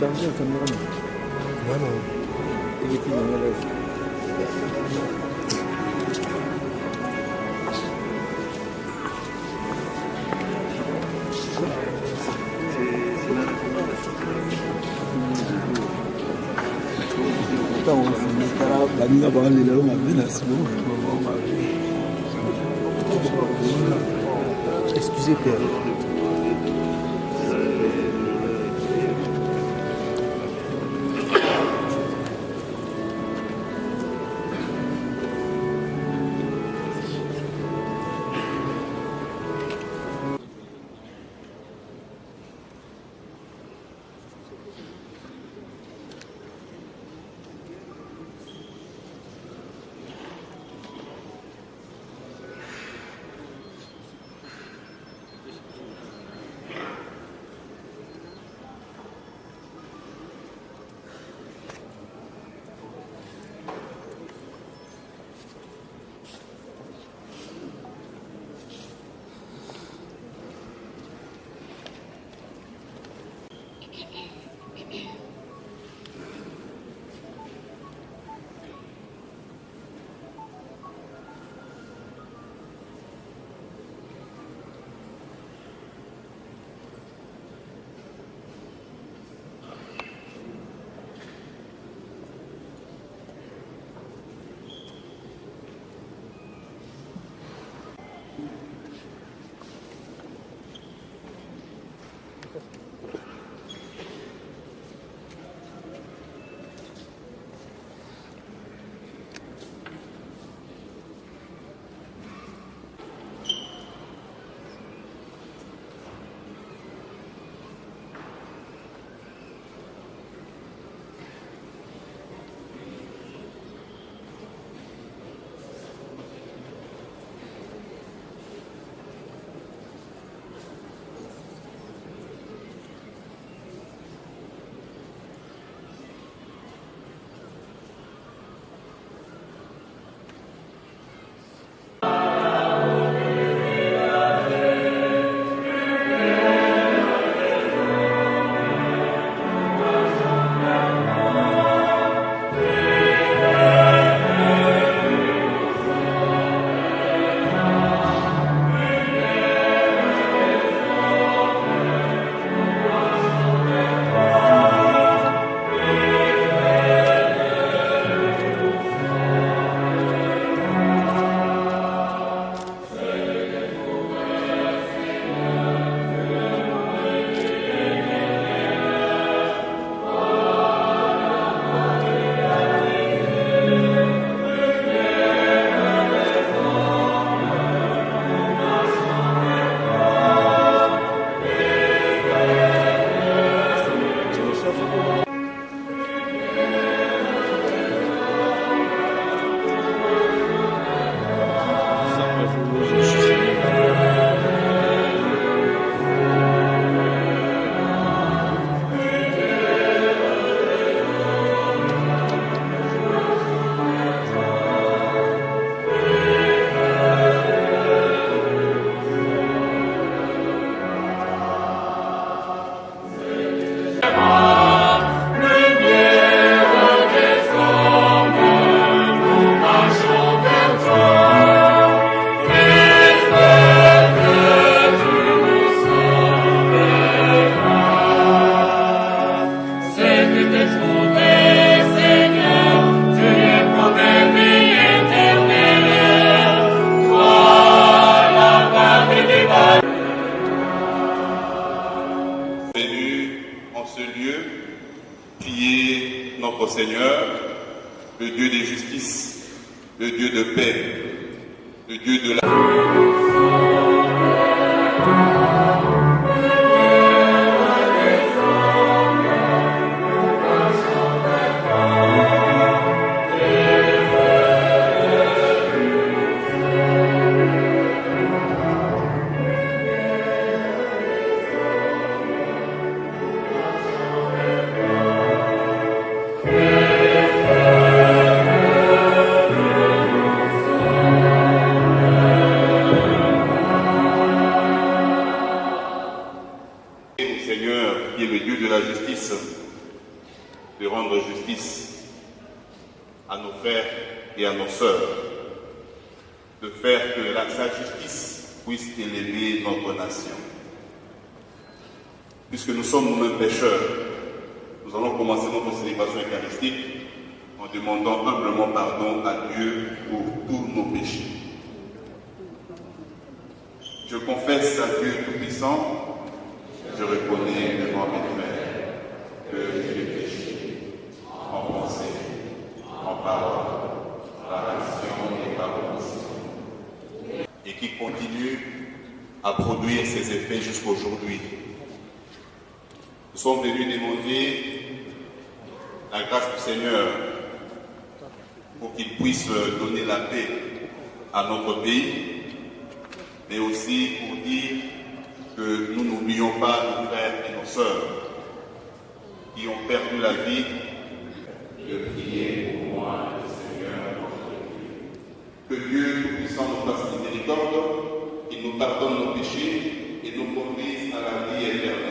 Chargé un caméraman. Non, non. Il est plus dans la lèvre. Excusez Père. Seigneur, le Dieu de justice, le Dieu de paix, le Dieu de la... Seigneur, qui est le Dieu de la justice, de rendre justice à nos frères et à nos sœurs, de faire que sa justice puisse élever notre nation. Puisque nous sommes nous-mêmes pécheurs, nous allons commencer notre célébration eucharistique en demandant humblement pardon à Dieu pour tous nos péchés. Je confesse à Dieu Tout-Puissant, je reconnais devant mes frères que j'ai péché en pensée, en parole, par action et par omission, et qui continue à produire ses effets jusqu'aujourd'hui. Nous sommes venus demander la grâce du Seigneur pour qu'il puisse donner la paix à notre pays, mais aussi pour dire que nous n'oublions pas nos frères et nos sœurs qui ont perdu la vie, de prier pour moi, le Seigneur notre Dieu. Que Dieu Tout-Puissant nous fasse miséricorde, qu'il nous pardonne nos péchés et nous conduise à la vie éternelle.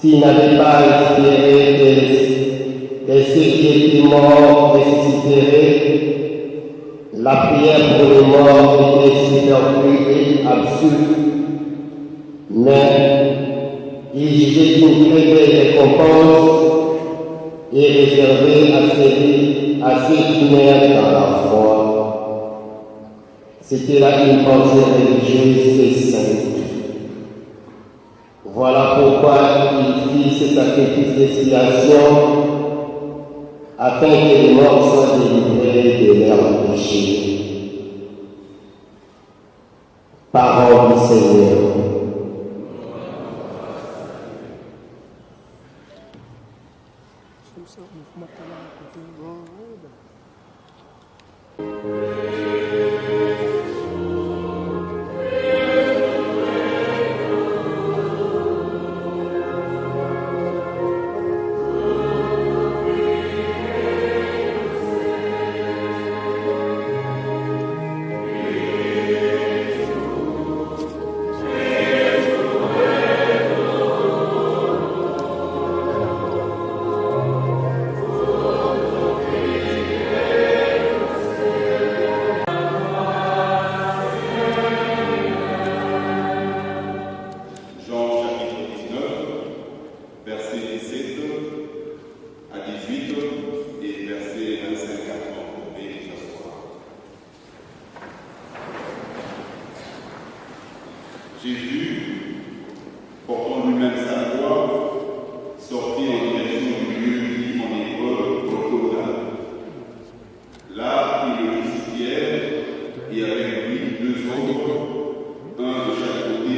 S'ils n'avaient pas espéré que ceux qui étaient morts ressusciteraient, la prière pour les morts était superflue et absurde. Mais ils jugeaient une très belle récompense et réservée à ceux qui meurent dans la foi. C'était là une pensée religieuse et sainte. Voilà pourquoi il fit ce sacrifice d'expiation afin que les morts soient délivrés de leurs péchés. Parole du Seigneur. Jésus, portant lui-même sa croix, sortit en direction du lieu dit en hébreu Golgotha. Là, il le crucifièrent et avec lui deux autres, un de chaque côté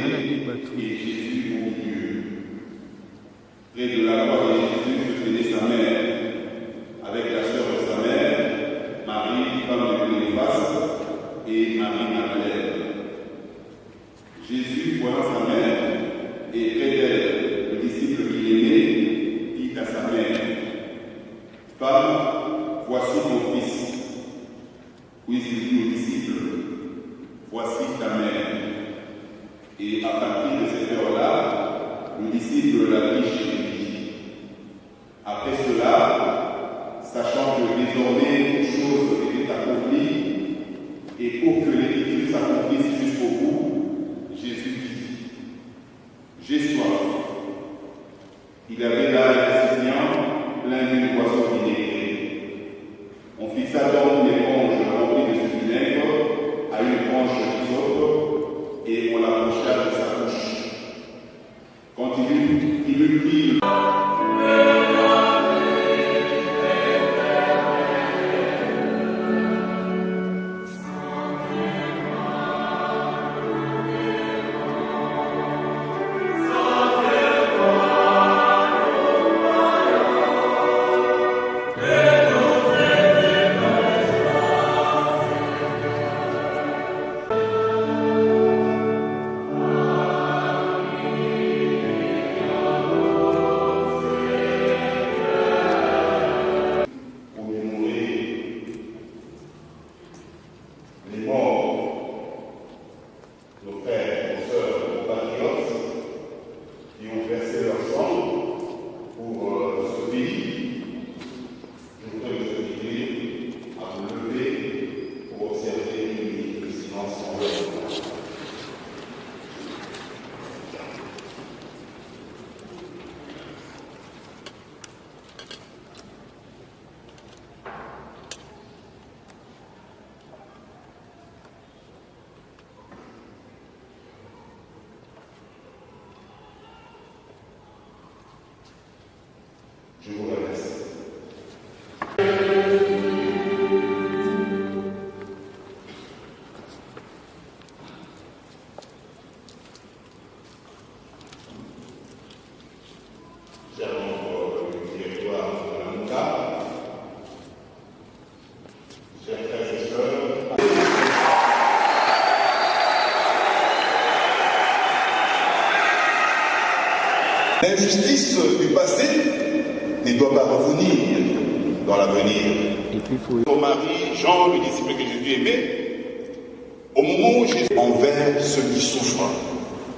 et Jésus au milieu. Près de la croix de Jésus se tenait sa mère, avec la sœur de sa mère, Marie, femme de Cléophas, et Marie-Madeleine. Jésus, voyant sa mère, et près d'elle, le disciple qu'il aimait, dit à sa mère, « Femme, voici ton fils. » Puis il dit au disciple, « Voici ta mère. » Et à partir de cette heure-là, le disciple l'a pris chez lui. Après cela, sachant que désormais toute chose était fixa donc une éponge remplie de ce vinaigre à une branche d'hysope et on l'approcha de sa bouche. Quand il eut pris Je vous remercie. Chers membres du directoire de la MOCA, chers frères et sœurs, l'injustice du passé ne doit pas revenir dans l'avenir. Mon mari, Jean, le disciple que Jésus aimait, au moment où Jésus envers ceux qui souffrent,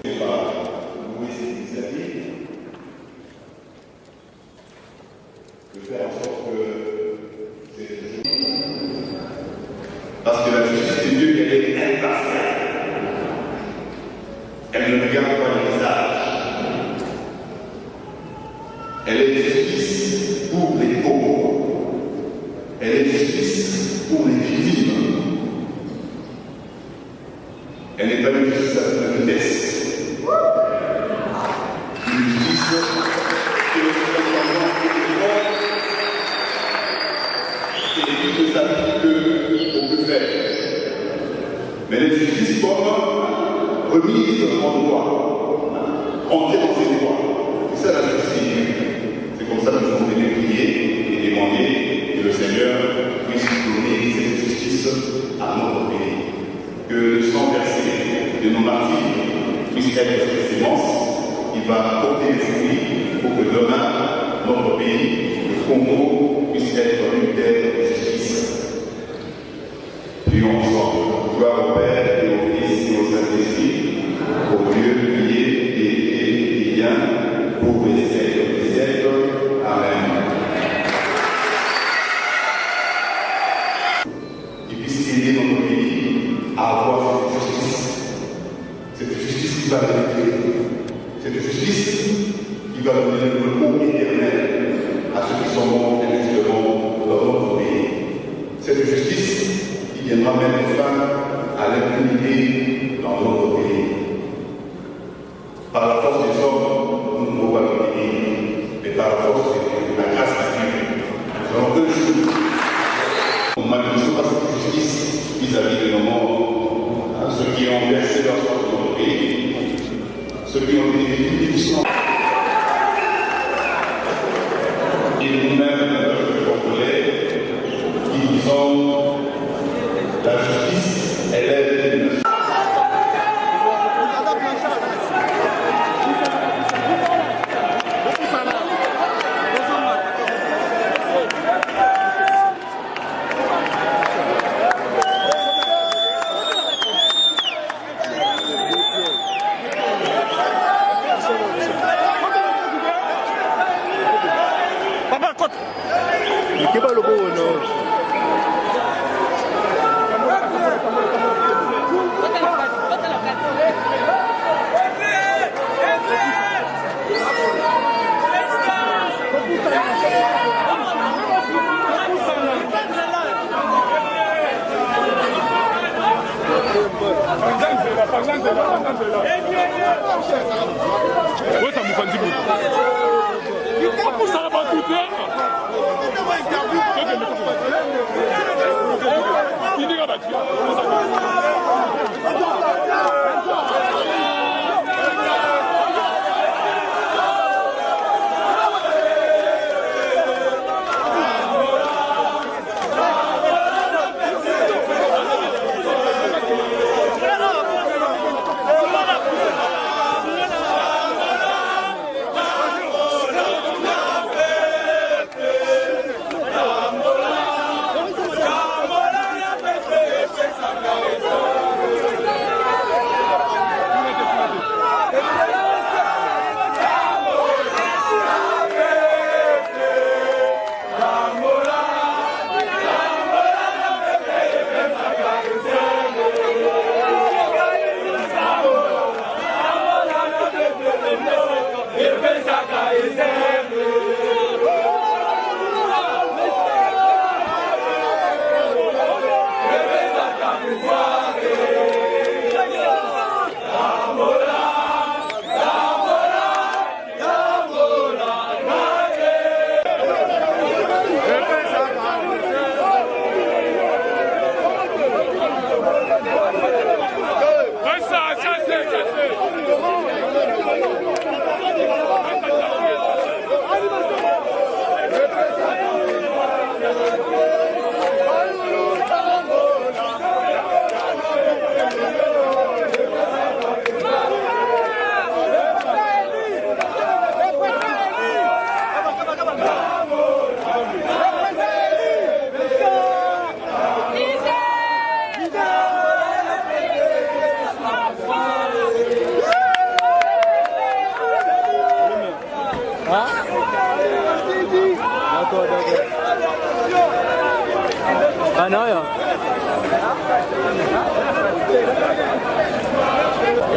et par louer ses initiatives, de faire en sorte que c'est toujours. Parce que la justice de Dieu, elle est impartiale. Elle ne regarde pas le visage. Elle est justice pour les pauvres. Elle est justice pour les victimes. Elle n'est pas une justice à toute vitesse. Une justice qui est et qui ne s'applique qu'aux plus faibles. Mais elle est justice comme remise en droit, entrer dans ses droits. C'est ça la justice de Dieu. C'est comme ça que nous sommes venus prier et demander que le Seigneur puisse donner cette justice à notre pays. Que le sang versé de nos martyrs puisse être cette sémence qui va porter les fruits pour que demain, notre pays, le Congo, puisse être une terre de justice. Prions ensemble. Gloire au Père et au Fils et au Saint-Esprit, au Dieu qui est et qui vient, pour les siècles des siècles. Amen. Qu'il puisse aider notre pays à avoir cette justice qui va vérifler, cette justice qui va donner le repos éternel à ceux qui sont morts injustement dans notre pays. Cette justice qui viendra mettre fin à l'impunité dans notre pays. Par la force des hommes, nous ne pouvons pas le pays, mais par la force de la grâce de Dieu. Nous avons deux choses. On manifeste pas cette justice vis-à-vis de nos morts, ceux qui ont versé leur sang dans notre pays, ceux qui ont été victimes du sang. Et nous-mêmes, le Congolais, qui disons la justice, elle est une. Papa,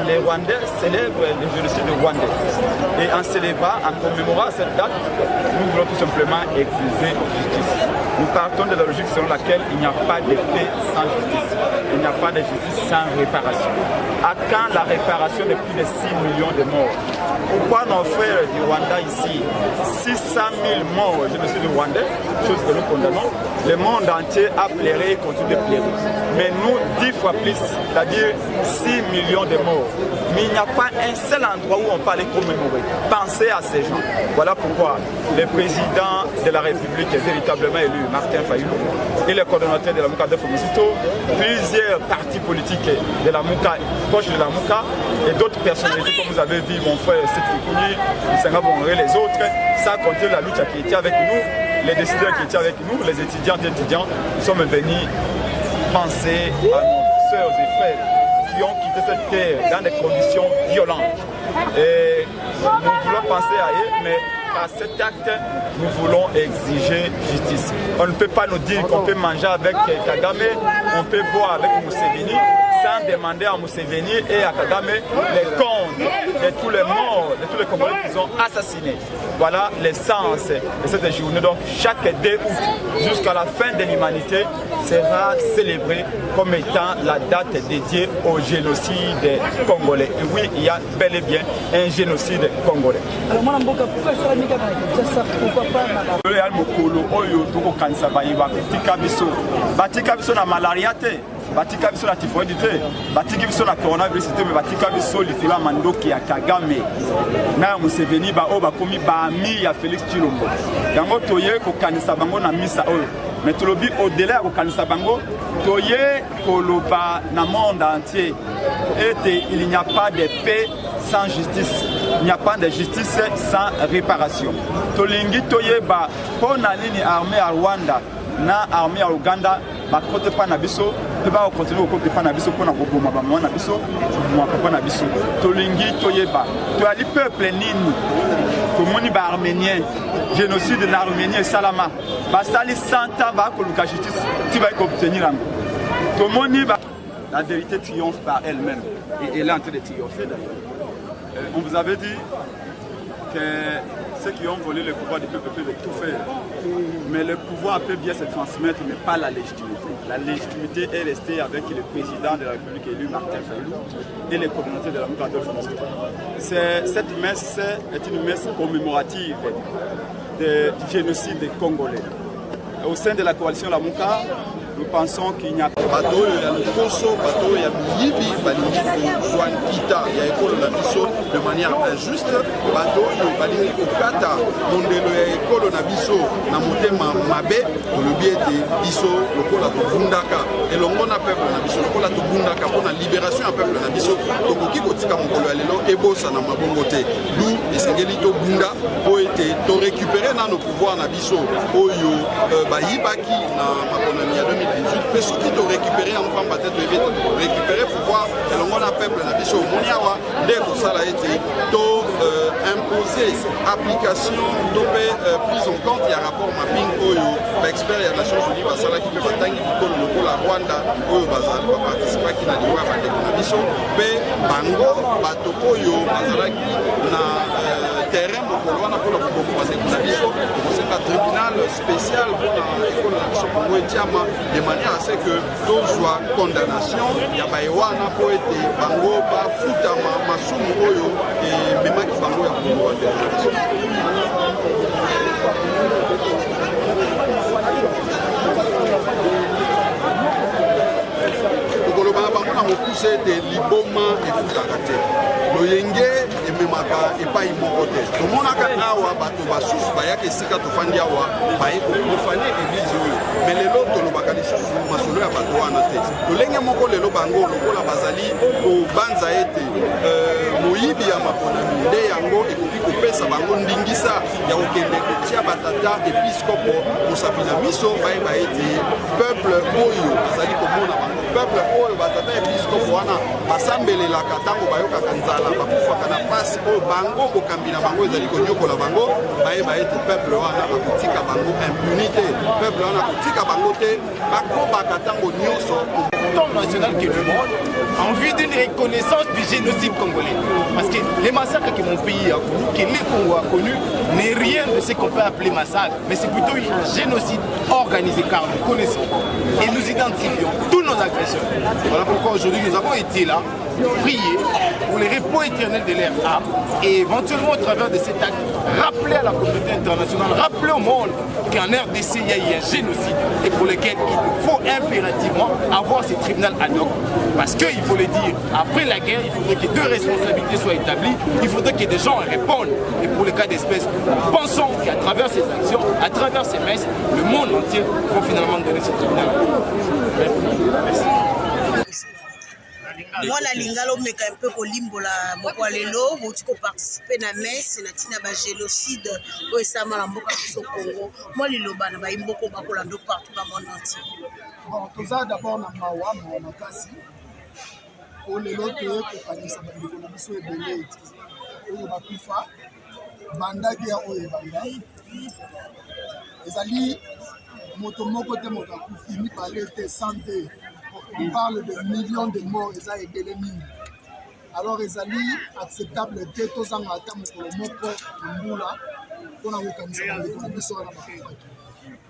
Les Rwandais célèbrent le génocide rwandais. Et en célébrant, en commémorant cette date, nous voulons tout simplement exiger justice. Nous partons de la logique selon laquelle il n'y a pas de paix sans justice. Il n'y a pas de justice sans réparation. À quand la réparation de plus de 6 millions de morts? Pourquoi nos frères du Rwanda ici, 600 000 morts au génocide rwandais, chose que nous condamnons, le monde entier a pleuré et continue de pleurer. Mais nous, 10 fois plus, c'est-à-dire 6 millions de morts. Mais il n'y a pas un seul endroit où on peut aller commémorer. Pensez à ces gens. Voilà pourquoi le président de la République est véritablement élu, Martin Fayulu, et le coordonnateur de la Mouka de Fomusito, plusieurs partis politiques de la Mouka, proches de la Mouka, et d'autres personnalités, comme vous avez vu, mon frère Séfikouni, Sangabongoré, les autres, sans compter la lutte qui était avec nous, les décideurs qui étaient avec nous, les étudiantes et étudiants, nous sommes venus penser à nos sœurs et frères qui ont quitté cette terre dans des conditions violentes. Et nous voulons penser à eux, mais à cet acte, nous voulons exiger justice. On ne peut pas nous dire qu'on peut manger avec Kagame, on peut boire avec Museveni, sans demander à Museveni et à Kagame les comptes de tous les morts, de tous les Congolais qu'ils ont assassinés. Voilà l'essence de cette journée. Donc chaque 2 août jusqu'à la fin de l'humanité sera célébrée comme étant la date dédiée au génocide congolais. Et oui, il y a bel et bien un génocide congolais. Alors, moi, batika biso na typhoïde te batiki biso na coronavirus te mais batika biso litela mandoki ya Kagame na Museveni ba o bakomi baami ya Félix Tshilombo yango toye kokanisa bango na misa oyo mais tolobi au-delà ya kokanisa bango toye koloba na monde entier et il n'y a pas de paix sans justice. Il n'y a pas de justice sans réparation. Tolingi toyeba pona nini armée à Rwanda na armée à Uganda bakote pa na biso pe ba continuer kote pa na biso pona koboma ba mwana biso mwa papa na biso tolingi toyeba to ali peuple nini to moni ba arménien génocide na Arménie et Salama ba sali 100 ans ba ko luka justice ti ba ko obtenir am to moni ba la vérité triomphe par elle-même et elle est en train de triompher d'ailleurs. On vous avait dit que ceux qui ont volé le pouvoir du peuple peuvent tout faire. Mais le pouvoir peut bien se transmettre, mais pas la légitimité. La légitimité est restée avec le président de la République élu, Martin Fayulu, et les communautés de la République Adolphe Hitler. Cette messe est une messe commémorative du génocide congolais. Au sein de la coalition Lamuka, nous pensons qu'il n'y a pas bateau ya lokoso bateau ya miyibi balingi kozwa nkita ya ekolo na biso de manière injuste bateau oyo balingi kokata mondelo ya ekolo na biso na motema mabe tolobi ete biso lokola tobundaka elongo na peuple na biso lokola tobundaka mpona libération ya peuple na biso tokoki kotika mokolo ya lelo ebosa na mabongo te du esengeli tobunda po ete torécupere nano pouvoir na biso oyo bayibaki na makonomi ya 2018 mais ce qui doit récupérer en prend peut-être récupérer pouvoir et l'on a peuple na biso moniawa dès que ça a été to imposer application topé prise en compte il y a rapport mapping oyo expert ya Nations Unies basala qui peut batangi ko le la Rwanda oyo bazala ba participer qui na liwa ba na biso pe bango bato oyo bazala qui na terrain mokolo wana pour ko na biso c'est un tribunal spécial pour la école na biso Congo etiama de manière à ce que tous soient condamnation ya baewana po ete bango bafutama masumu oyo memaki bango ya Congo okoloba bango na mokuse ete liboma efutaka te loyenge ememaka epai moko te tomonaka awa bato basusu bayaka esika tofandi awa baye kofani eglize oyo me lelo tolobaka lisusu masolo ya bato wana te lolenge moko lelo bango lokola bazali kobanza ete moyibi ya maponami nde yango ekoki kopesa bango ndingisa ya kokende kotia batata episkopo mosapi na biso bayeba ete peuple oyo bazali komona bango peuple oyo batata episkopo wana basambelelaka ntango bayokaka nzala bakufaka na pasi oyo bango bokambi na bango ezali konyokola bango bayeba ete peuple wana akotika bango impunité peuple wana akotika bango te bakobaka ntango nyonso national que le monde a envie d'une reconnaissance du génocide congolais. Parce que les massacres que mon pays a connus, que les Congos a connus, n'est rien de ce qu'on peut appeler massacre, mais c'est plutôt un génocide organisé car nous connaissons et nous identifions tous nos agresseurs. Voilà pourquoi aujourd'hui nous avons été là, prier pour le repos éternel de leur âme et éventuellement au travers de cet acte, rappeler à la communauté internationale, rappeler au monde qu'en RDC il y a eu un génocide et pour lequel il faut impérativement avoir ce tribunal ad hoc. Parce qu'il faut le dire, après la guerre, il faudrait que deux responsabilités soient établies, il faudrait que des gens répondent. Et pour le cas d'espèce, pensons qu'à travers ces actions, à travers ces messes, le monde entier va finalement donner ce tribunal. Merci. Moi la lingalo meka un peu kolimbola moko lelo boti ko participer na messe na tina ba génocide o esama na mboka so Congo moi liloba na ba imboko bakola ndo partout dans le monde entier. Bon toza d'abord na mawa makasi o lelo to ko kanisa bandeko na biso ebele oyo bakufa bandaki ya oyo banda ezali moto moko te moto akufi ni parler de santé. On parle de millions de morts et de l'ennemi. Alors, ils allaient acceptable de tous en attendant pour le mot Mboula pour la reconnaissance de la mission.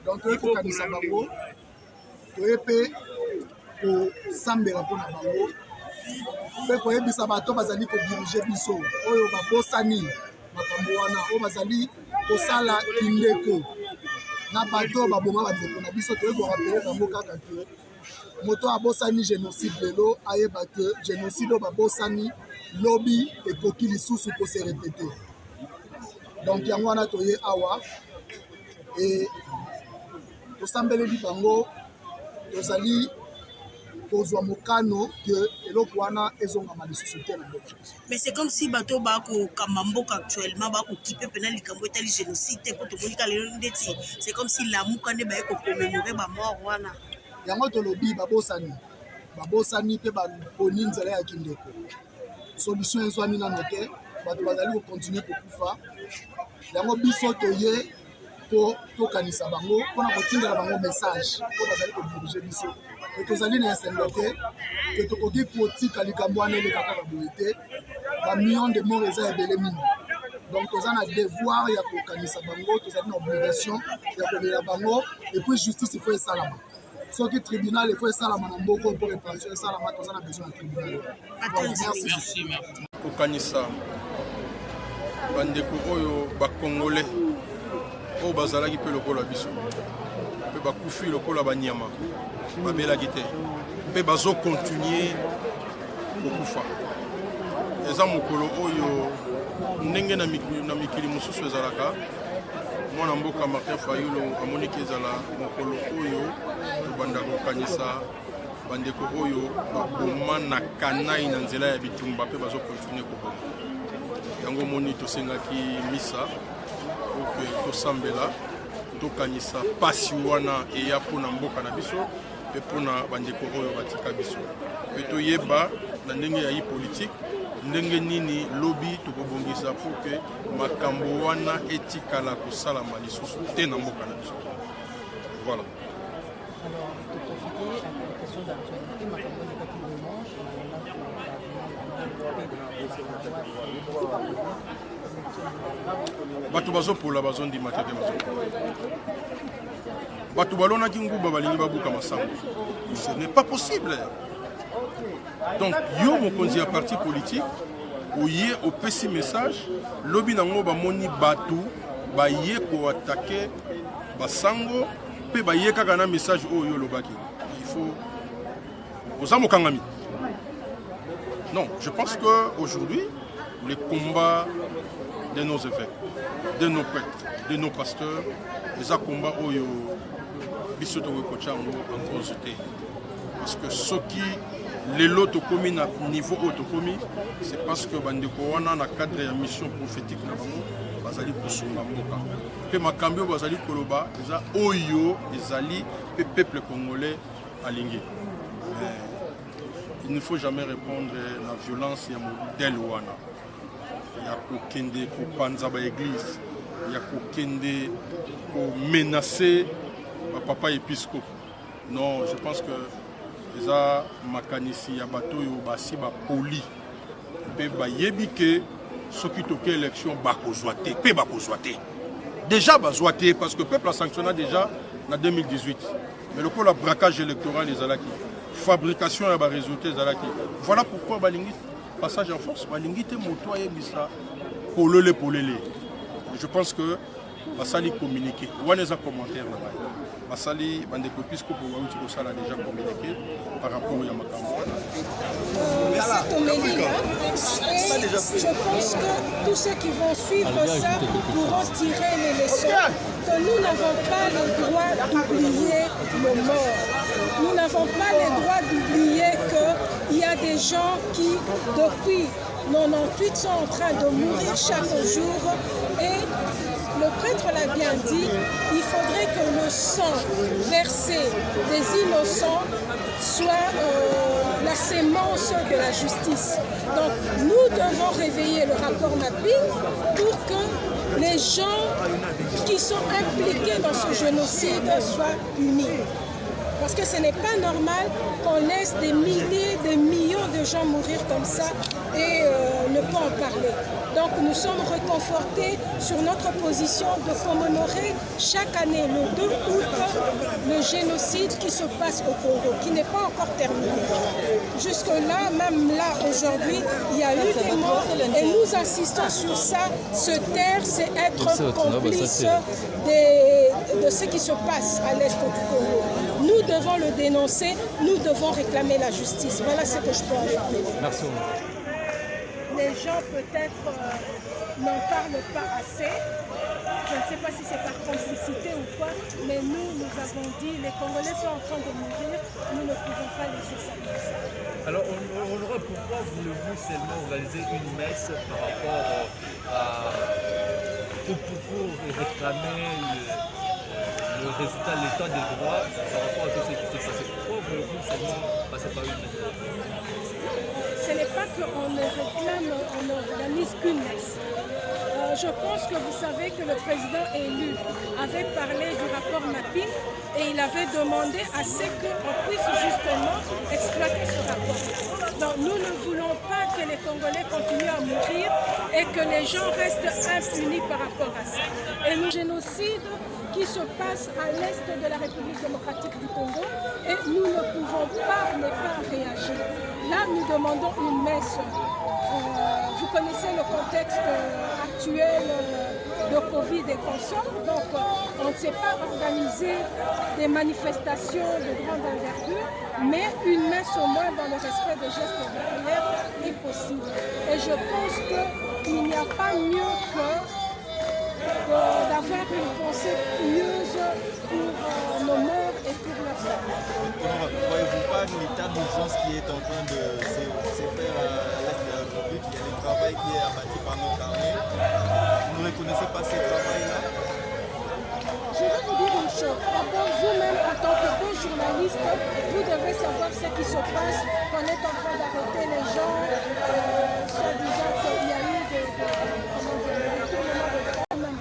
Donc, il faut qu'on s'en bango, pour s'embêter pour la bango. Mais pour les sabato, bazali pour diriger biso. Oyo babosani, makamboana, o bazali pour sala kindeko. Na bato baboma bandeko na biso to ko rappeler bango kaka ke moto abosani génocide lelo ayeba que génocide babosani lobby et koki lisusu pour se répéter. Donc yango wana toye awa et tosambele di bango tozali kozwa mokano que eloko wana ezonga malisusu te na mboka. Mais c'est comme si bato bako kamamboka actuellement bako kipe pena likambo etali génocide pour to bolika lelo ndeti c'est comme si la mukande ba ko commémorer ba mort wana. Yango tolobi babosani te baponi nzela ya kindeko solution ezwani nano te bato bazali kocontinue kokufa yango biso toye po tokanisa bango mpona kotindela bango message po bazali kodirige biso e tozali na esengo te ke tokoki kotika likambo wana eleka kaka boye te bamillion de mort eza ebele mingi Donc toza na devoir ya kokanisa bango, toza na obligation ya kolela bango, et puis justice il faut esalama. Soki tribunal il faut esalama na mboko pour réparation esalama, toza na besoin de tribunal. Merci. Kokanisa bandeko oyo bakongolais oyo bazalaki mpe lokola biso mpe bakufi lokola banyama babelaki te mpe bazokontinue kokufa. Eza mokolo oyo ndenge na mikili mosusu ezalaka mwana mboka Martin Fayulu amoniki ezala mokolo oyo tobanda kokanisa bandeko oyo baboma na kanai na nzela ya bitumba mpe bazokontinue koboma. Yango moni tosengaki misa oke tosambela tokanisa pasi wana eya mpona mboka na biso mpe mpona bandeko oyo batika biso mpe toyeba na ndenge ya politique ndenge nini lobi tokobongisa po ke makambo wana etikala kosalama lisusu te na mboka na biso. Voilà. Bato bazopola bazondima te bazopola. Bato balonaki nguba balingi babuka masango. Ce n'est pas possible. Donc yo mokonzi ya parti politique oye opesi message lobi nango bamoni batu baye ko attaquer basango pe baye kaka na message oyo lobaki. Il faut osamo kangami. Non, je pense que aujourd'hui les combats de nos évêques, de nos prêtres, de nos pasteurs, les combats oyo biso to ko chango en cause te. Parce que ce qui les lots commis na niveau auto commis, c'est parce que bandeko wana na cadre ya mission prophétique na bango bazali kosunga mboka. Pe makambi bazali koloba eza oyo ezali pe peuple congolais alingi. Il ne faut jamais répondre à la violence ya modèle wana. Ya kokende ko panza ba église, ya kokende ko menacer papa épiscope. Non, je pense que eza makanisi ya bato yo basi ba poli pe ba yebike soki toke élection bakozwa te pe bakozwa te. Déjà bazwa te parce que le peuple a sanctionné déjà en 2018. Mais le coup la braquage électoral les alaki, fabrication ya ba résultats les alaki. Voilà pourquoi balingi passage en force balingi te moto ayebisa polele polele. Je pense que basali communiquer. Wana za commentaire na ba. Basali bandeko puisque pour wauti ko sala déjà communiqué par rapport à makambo. Je pense que tous ceux qui vont suivre ça pourront tirer les leçons que nous n'avons pas le droit d'oublier nos morts. Nous n'avons pas le droit d'oublier qu'il y a des gens qui, depuis 98, sont en train de mourir chaque jour et le prêtre l'a bien dit, il faudrait que le sang versé des innocents soit la sémence de la justice. Donc nous devons réveiller le rapport mapping pour que les gens qui sont impliqués dans ce génocide soient punis. Parce que ce n'est pas normal qu'on laisse des milliers, des millions de gens mourir comme ça et ne pas en parler. Donc nous sommes réconfortés sur notre position de commémorer chaque année, le 2 août, le génocide qui se passe au Congo, qui n'est pas encore terminé. Jusque-là, même là, aujourd'hui, il y a eu des morts et nous insistons sur ça. Se taire, c'est être complice de ce qui se passe à l'est du Congo. Nous devons le dénoncer, nous devons réclamer la justice. Voilà ce que je peux ajouter. Merci. Les gens peut-être n'en parlent pas assez. Je ne sais pas si c'est par complicité ou quoi, mais nous avons dit, les Congolais sont en train de mourir, nous ne pouvons pas laisser ça. Alors, on aurait pourquoi voulez-vous seulement organiser une messe par rapport pour réclamer le résultat de l'état des droits par rapport à tout ce qui s'est passé? Pourquoi voulez-vous seulement passer par une messe? Ce n'est pas qu'on réclame, on n'organise qu'une messe. Je pense que vous savez que le président élu avait parlé du rapport mapping et il avait demandé à ce qu'on puisse justement exploiter ce rapport. Donc nous ne voulons pas que que les Congolais continuent à mourir et que les gens restent impunis par rapport à ça. Et le génocide qui se passe à l'est de la République démocratique du Congo et nous ne pouvons pas ne pas réagir. Là, nous demandons une messe. Vous connaissez le contexte actuel de Covid et consorts, donc on ne sait pas organiser des manifestations de grande envergure, mais une messe au moins dans le respect des gestes barrières est possible. Et je pense qu'il n'y a pas mieux que d'avoir une pensée pieuse pour nos morts et pour leurs familles. Ne voyez-vous pas l'état d'urgence qui est en train de se faire à l'est de la République? Il y a du travail qui est abattu par notre armée. Vous ne reconnaissez pas ce travail-là? Je vais vous dire une chose. D'abord, vous-même, en tant que bon journaliste, vous devez savoir ce qui se passe, qu'on est en train d'arrêter les gens, soi-disant qu'il y a eu des détournements de fonds, même quand on a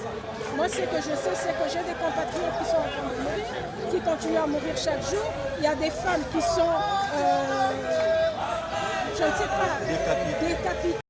ça. Moi, ce que je sais, c'est que j'ai des compatriotes qui sont en train de mourir, qui continuent à mourir chaque jour. Il y a des femmes qui sont, je ne sais pas, décapitées.